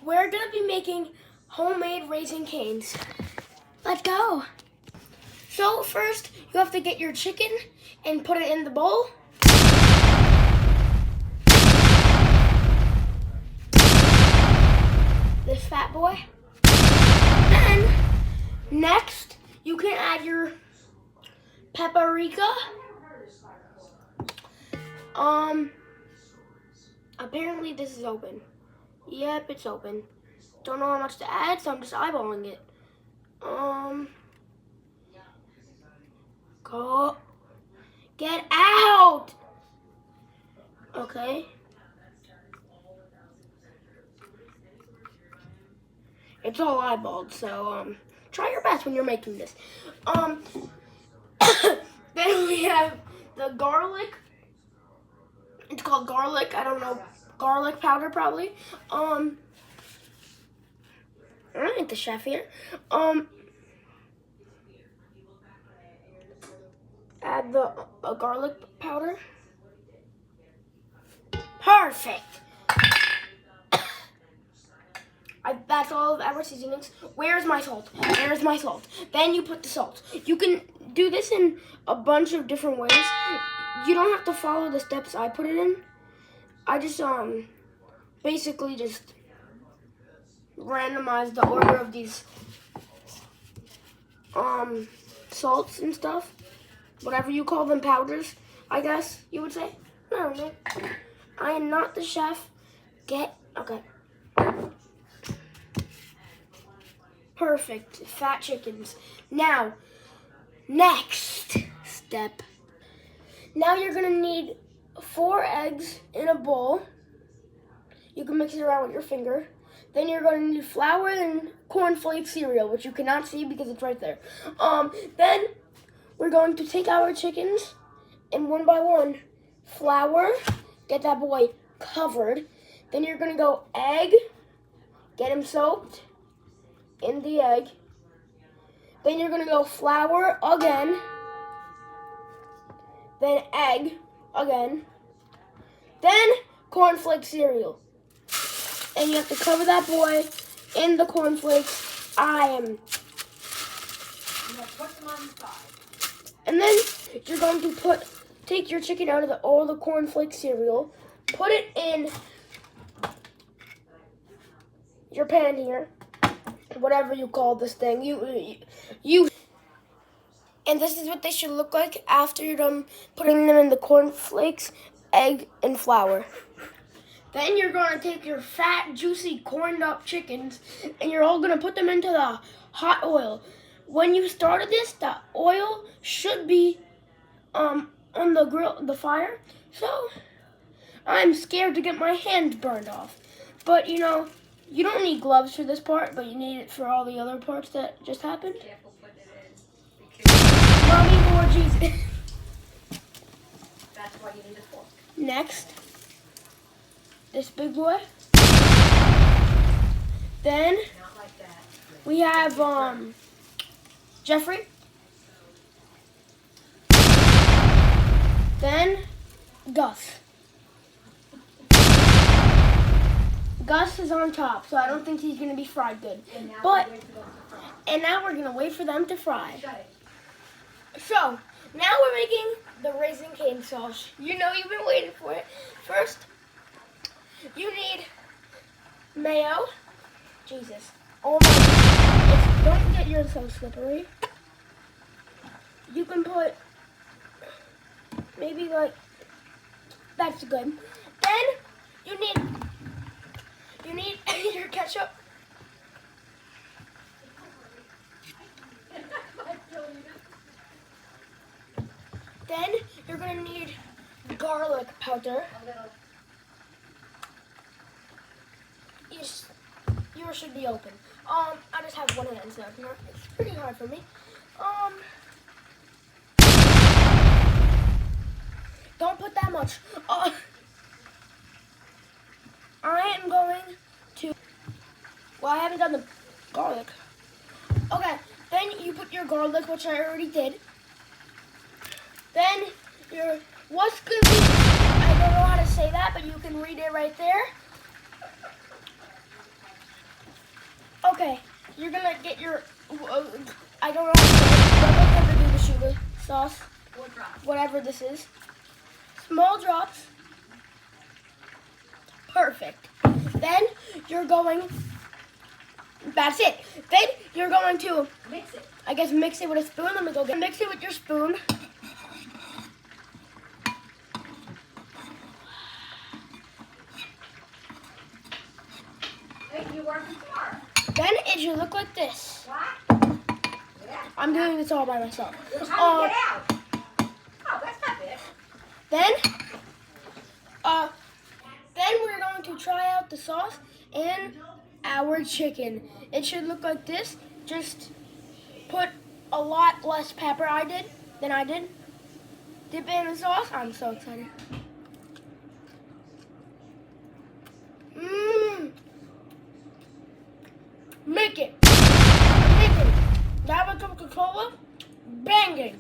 we're gonna be making homemade Raising Cane's. Let's go. So first, you have to get your chicken and put it in the bowl. This fat boy. Then, next, you can add your paprika. Apparently this is open. Yep, it's open. Don't know how much to add, so I'm just eyeballing it. Go. Get out! Okay. It's all eyeballed, so, try your best when you're making this. Then we have the garlic. It's called garlic. I don't know. Garlic powder, probably. I ain't the chef here. Add the garlic powder. Perfect. That's all of our seasonings. Where's my salt? Where's my salt? Then you put the salt. You can do this in a bunch of different ways. You don't have to follow the steps I put it in. I just basically just randomize the order of these salts and stuff. Whatever you call them, powders, I guess you would say. I don't know. I am not the chef. Okay. Perfect. Fat chickens. Now, next step. Now you're gonna need 4 eggs in a bowl. You can mix it around with your finger. Then you're gonna need flour and cornflake cereal, which you cannot see because it's right there. Then we're going to take our chickens and one by one flour, get that boy covered. Then you're gonna go egg, get him soaked in the egg. Then you're gonna go flour again. Then egg again. Then cornflake cereal. And you have to cover that boy in the cornflakes. And then you're going to take your chicken out of all the cornflake cereal, put it in your pan here, whatever you call this thing. And this is what they should look like after you're done putting them in the cornflakes, egg, and flour. Then you're going to take your fat, juicy, corned up chickens, and you're all going to put them into the hot oil. When you started this, the oil should be on the fire. So I'm scared to get my hands burned off. But you know, you don't need gloves for this part, but you need it for all the other parts that just happened. Mommy, Lord Jesus. That's why you need a fork. Next, this big boy. Then Not like that. we have Jeffrey. Then Gus. Gus is on top, so I don't think he's gonna be fried good. And now we're gonna wait for them to fry. So now we're making the Raising Cane sauce. You know you've been waiting for it. First, you need mayo. Jesus. Oh my God. Don't get yourself slippery. You can put maybe like, that's good. Then you need your ketchup. Then you're gonna need garlic powder. Yours should be open. I just have one hand, so it's pretty hard for me. Don't put that much. I am going to. Well, I haven't done the garlic. Okay, then you put your garlic, which I already did. Then what's good? I don't know how to say that, but you can read it right there. you're gonna get your, I don't know, what to do the sugar sauce, whatever this is. Small drops. Perfect. Then you're going, that's it. Then you're going to Mix it. I guess mix it with a spoon. Let me go get mix it with your spoon. Hey, you working smart. Then it should look like this. What? Yeah. I'm doing this all by myself. How do you get out? Oh, that's not bad. Then we're going to try out the sauce and our chicken. It should look like this. Just put a lot less pepper than I did. Dip it in the sauce. I'm so excited. Make it. That was Coca-Cola. Banging.